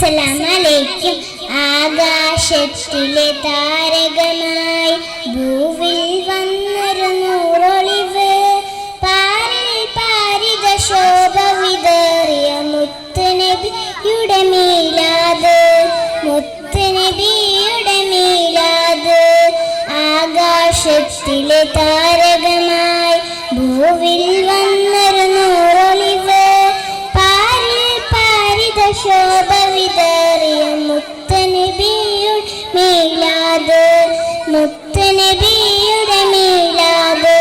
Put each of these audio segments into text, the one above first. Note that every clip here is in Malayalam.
അസ്സലാമലൈക്കും. ആകാശത്തിലെ താരകമായി ഭൂവിൽ വന്നൊരു നൂറൊളിവ്, പാരിൽ പാരിത ശോഭ വിതറിയ മുത്തുനബിയുടെ മീലാദ്, മുത്തുനബിയുടെ മീലാദ്. ആകാശത്തിലെ താരകമായി ഭൂവിൽ വന്നൊരു നൂറൊളിവ്, പാരിൽ പാരിത ശോഭ വിതറിയ മുത്തുനബിയുടെ മീലാദ്, മുത്തുനബിയുടെ മീലാദ്.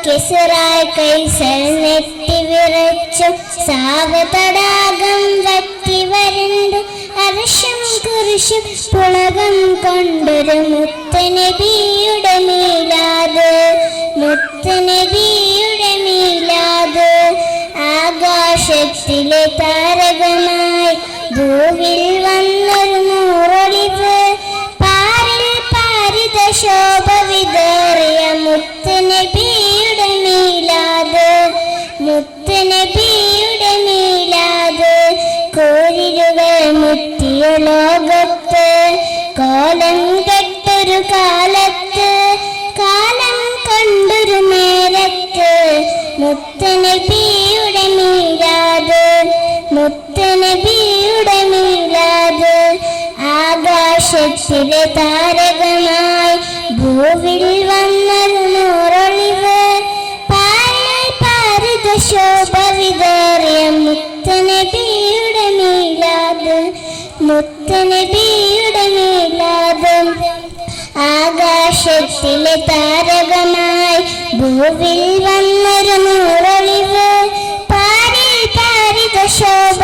കിസ്റായ് കൈസർ നെറ്റി വിറച്ചു, സാഗതടാകം വറ്റി വരണ്ടു, അർശം കുരിശും പുളകം കൊണ്ടൊരു മുത്തുനബിയുടെ മീലാദ്, മുത്തുനബിയുടെ മീലാദ്. ആകാശത്തിലെ താരകമായി ഭൂവിൽ വന്നൊരു നൂറൊളിവ്, പാരിൽ പാരിത ശോഭ വിതറിയ മുത്തുനബിയുടെ മീലാദ്, മുത്തുനബിയുടെ മീലാദ്. കോരിരുകൾ മുത്തിയ ലോകത്ത്, കോലം കെട്ടൊരു കാലത്ത്, കാലം കൊണ്ടൊരു നേരത്ത്, മുത്തുനബിയുടെ മീലാദ്, മുത്തുനബിയുടെ മീലാദ്. ആകാശത്തിലെ താരകമായി ഭൂവിൽ വന്നൊരു നൂറൊളിവ്, പാരിൽ പാരിത ശോഭ വിതറിയ മുത്തുനബിയുടെ മീലാദ്, മുത്തുനബിയുടെ മീലാദ്. ആകാശത്തിലെ താരകമായി ഭൂവിൽ വന്നൊരു നൂറൊളിവ്, പാരിൽ പാരിത ശോഭ